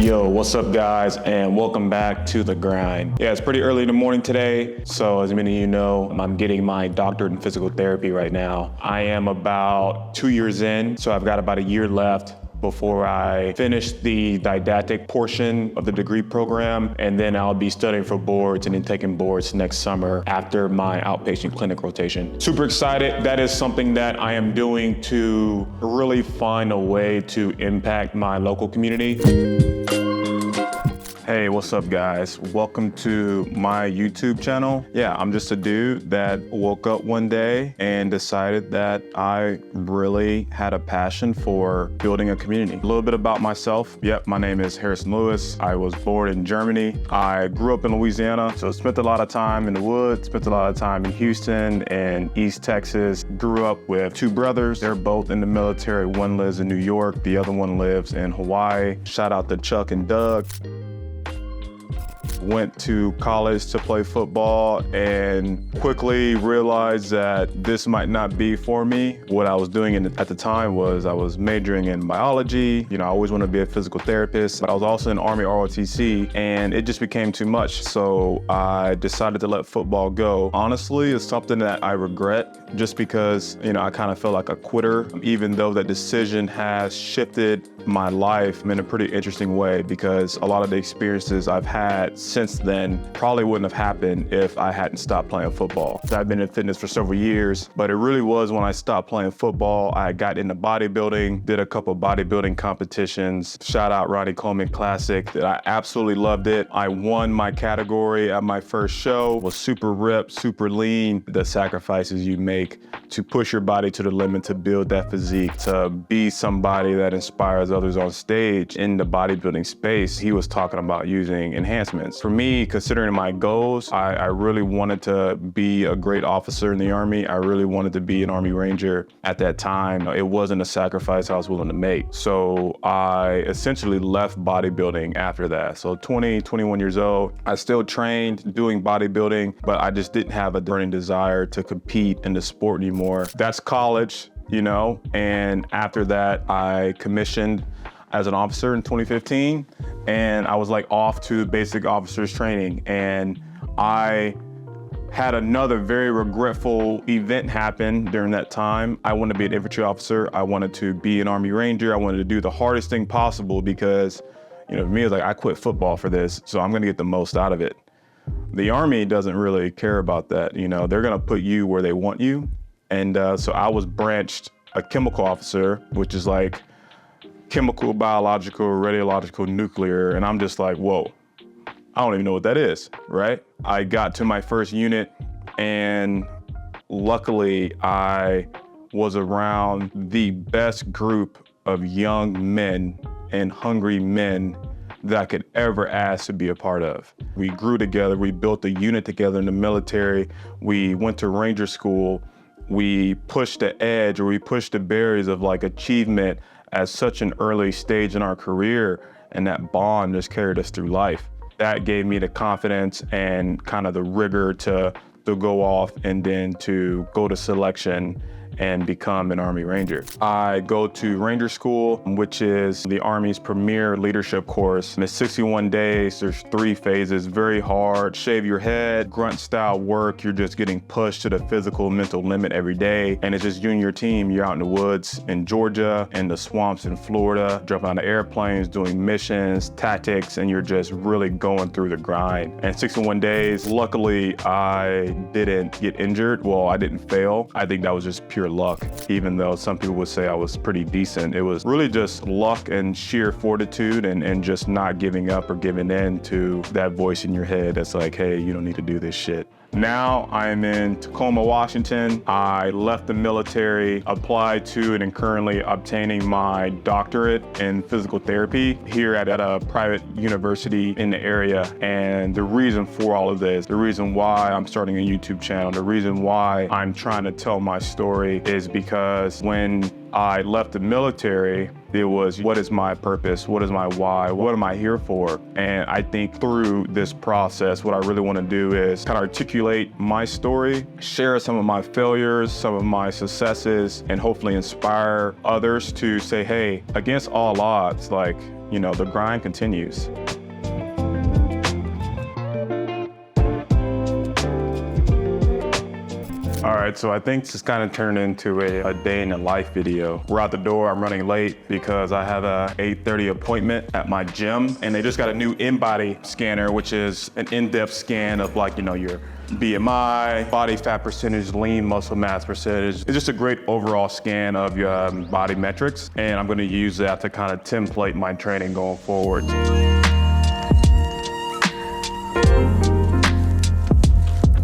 Yo, what's up guys, and welcome back to The Grind. Yeah, it's pretty early in the morning today, so as many of you know, I'm getting my doctorate in physical therapy right now. I am about 2 years in, so I've got about a year left before I finish the didactic portion of the degree program, and then I'll be studying for boards and then taking boards next summer after my outpatient clinic rotation. Super excited. That is something that I am doing to really find a way to impact my local community. Hey, what's up guys? Welcome to my YouTube channel. Yeah, I'm just a dude that woke up one day and decided that I really had a passion for building a community. A little bit about myself. Yep, my name is Harrison Lewis. I was born in Germany. I grew up in Louisiana, so spent a lot of time in the woods, spent a lot of time in Houston and East Texas. Grew up with two brothers. They're both in the military. One lives in New York, the other one lives in Hawaii. Shout out to Chuck and Doug. Went to college to play football and quickly realized that this might not be for me. What I was doing at the time was I was majoring in biology. You know, I always wanted to be a physical therapist, but I was also in Army ROTC and it just became too much. So I decided to let football go. Honestly, it's something that I regret just because, you know, I kind of felt like a quitter, even though that decision has shifted my life in a pretty interesting way because a lot of the experiences I've had since then probably wouldn't have happened if I hadn't stopped playing football. I've been in fitness for several years, but it really was when I stopped playing football, I got into bodybuilding, did a couple bodybuilding competitions. Shout out Ronnie Coleman Classic. I absolutely loved it. I won my category at my first show, was super ripped, super lean. The sacrifices you make to push your body to the limit to build that physique, to be somebody that inspires others on stage in the bodybuilding space. He was talking about using enhancements. For me, considering my goals, I really wanted to be a great officer in the Army. I really wanted to be an Army Ranger. At that time, it wasn't a sacrifice I was willing to make. So I essentially left bodybuilding after that. So 20, 21 years old, I still trained doing bodybuilding, but I just didn't have a burning desire to compete in the sport anymore. That's college, you know, and after that, I commissioned as an officer in 2015, and I was like off to basic officers training, and I had another very regretful event happen during that time. I wanted to be an infantry officer. I wanted to be an Army Ranger. I wanted to do the hardest thing possible because, you know, for me, it's like, I quit football for this, so I'm gonna get the most out of it. The Army doesn't really care about that. You know, they're gonna put you where they want you. And so I was branched a chemical officer, which is like chemical, biological, radiological, nuclear. And I'm just like, whoa, I don't even know what that is, right? I got to my first unit and luckily I was around the best group of young men and hungry men that I could ever ask to be a part of. We grew together, we built a unit together in the military, we went to Ranger school, we pushed the edge or we pushed the barriers of like achievement at such an early stage in our career, and that bond just carried us through life. That gave me the confidence and kind of the rigor to go off and then to go to selection and become an Army Ranger. I go to Ranger School, which is the Army's premier leadership course. It's 61 days, there's 3 phases, very hard. Shave your head, grunt style work, you're just getting pushed to the physical, mental limit every day. And it's just you and your team, you're out in the woods in Georgia, in the swamps in Florida, jumping on the airplanes, doing missions, tactics, and you're just really going through the grind. And 61 days, luckily I didn't get injured. Well, I didn't fail. I think that was just pure luck, even though some people would say I was pretty decent. It was really just luck and sheer fortitude and just not giving up or giving in to that voice in your head that's like, hey, you don't need to do this shit. Now I'm in Tacoma, Washington. I left the military, applied to and am currently obtaining my doctorate in physical therapy here at a private university in the area. And the reason for all of this, the reason why I'm starting a YouTube channel, the reason why I'm trying to tell my story is because when I left the military, it was, what is my purpose? What is my why? What am I here for? And I think through this process, what I really want to do is kind of articulate my story, share some of my failures, some of my successes, and hopefully inspire others to say, hey, against all odds, like, you know, the grind continues. All right, so I think this kind of turned into a day in the life video. We're out the door, I'm running late because I have a 8:30 appointment at my gym, and they just got a new in-body scanner, which is an in-depth scan of, like, you know, your BMI, body fat percentage, lean muscle mass percentage. It's just a great overall scan of your body metrics, and I'm gonna use that to kind of template my training going forward.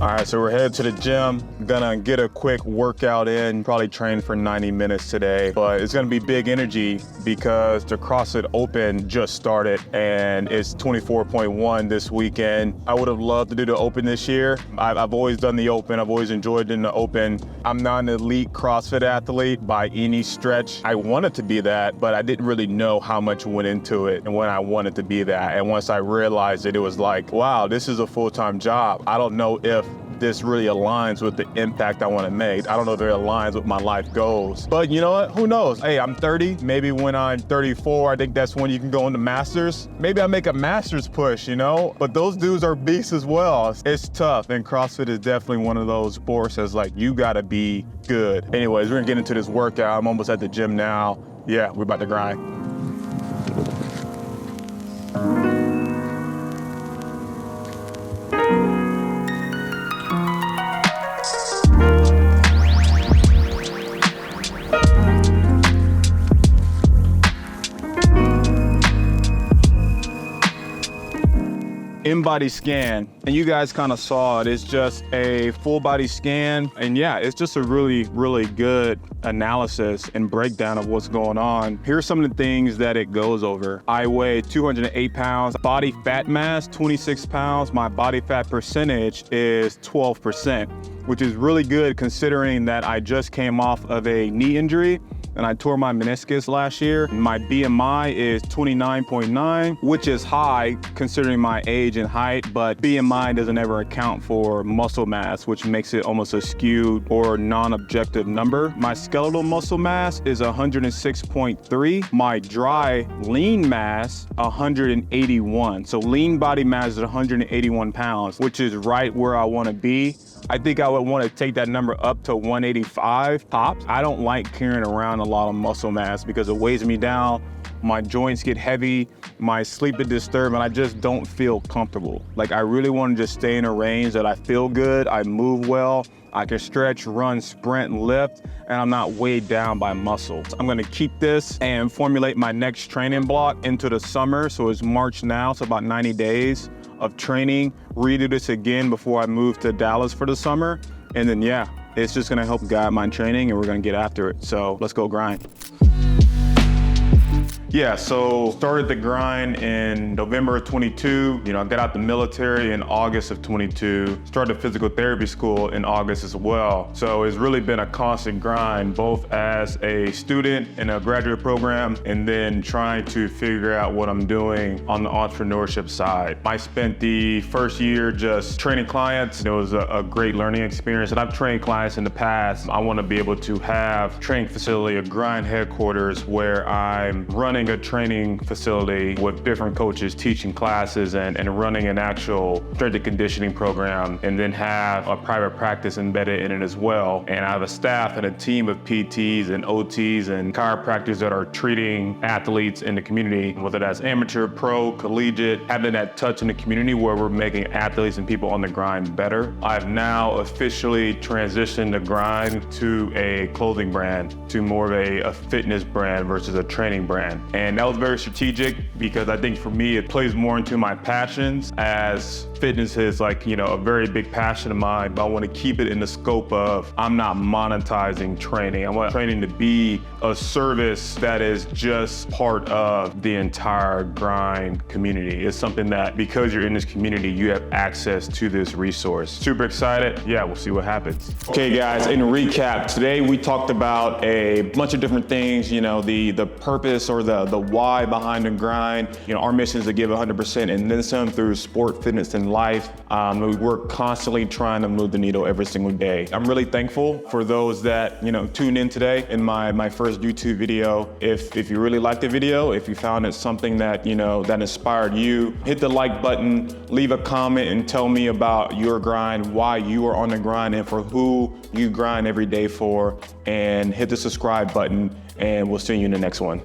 All right, so we're headed to the gym. I'm gonna get a quick workout in, probably train for 90 minutes today, but it's gonna be big energy because the CrossFit Open just started and it's 24.1 this weekend. I would have loved to do the Open this year. I've always done the Open, I've always enjoyed doing the Open. I'm not an elite CrossFit athlete by any stretch. I wanted to be that, but I didn't really know how much went into it and when I wanted to be that. And once I realized it, it was like, wow, this is a full-time job. I don't know if this really aligns with the impact I want to make. I don't know if it aligns with my life goals. But you know what? Who knows? Hey, I'm 30. Maybe when I'm 34, I think that's when you can go into masters. Maybe I make a masters push, you know? But those dudes are beasts as well. It's tough, and CrossFit is definitely one of those sports that's like, you gotta be good. Anyways, we're gonna get into this workout. I'm almost at the gym now. Yeah, we're about to grind. In-body scan, and you guys kind of saw it. It's just a full body scan, and yeah, it's just a really, really good analysis and breakdown of what's going on. Here's some of the things that it goes over. I weigh 208 pounds, body fat mass 26 pounds, my body fat percentage is 12%, which is really good considering that I just came off of a knee injury and I tore my meniscus last year. My BMI is 29.9, which is high considering my age and height, but BMI doesn't ever account for muscle mass, which makes it almost a skewed or non-objective number. My skeletal muscle mass is 106.3. My dry lean mass, 181. So lean body mass is 181 pounds, which is right where I wanna be. I think I would want to take that number up to 185 tops. I don't like carrying around a lot of muscle mass because it weighs me down, my joints get heavy, my sleep is disturbed, and I just don't feel comfortable. Like, I really want to just stay in a range that I feel good, I move well, I can stretch, run, sprint, and lift, and I'm not weighed down by muscle. I'm gonna keep this and formulate my next training block into the summer. So it's March now, so about 90 days of training, redo this again before I move to Dallas for the summer. And then yeah, it's just gonna help guide my training and we're gonna get after it. So let's go grind. Yeah, so started the grind in November of 22. You know, I got out the military in August of 22. Started physical therapy school in August as well. So it's really been a constant grind, both as a student in a graduate program and then trying to figure out what I'm doing on the entrepreneurship side. I spent the first year just training clients. It was a great learning experience, and I've trained clients in the past. I want to be able to have a training facility, a grind headquarters where I'm running a training facility with different coaches teaching classes and running an actual strength and conditioning program, and then have a private practice embedded in it as well. And I have a staff and a team of PTs and OTs and chiropractors that are treating athletes in the community, whether that's amateur, pro, collegiate, having that touch in the community where we're making athletes and people on the grind better. I've now officially transitioned the grind to a clothing brand, to more of a fitness brand versus a training brand. And that was very strategic because I think for me, it plays more into my passions, as fitness is like, you know, a very big passion of mine, but I want to keep it in the scope of, I'm not monetizing training. I want training to be a service that is just part of the entire grind community. It's something that, because you're in this community, you have access to this resource. Super excited. Yeah, we'll see what happens. Okay guys, in recap, today we talked about a bunch of different things, you know, the purpose or the the why behind the grind. You know, our mission is to give 100% and then some through sport, fitness, and life. We work constantly trying to move the needle every single day. I'm really thankful for those that, you know, tuned in today in my first YouTube video. If you really liked the video, if you found it something that, you know, that inspired you, hit the like button, leave a comment and tell me about your grind, why you are on the grind, and for who you grind every day for, and hit the subscribe button, and we'll see you in the next one.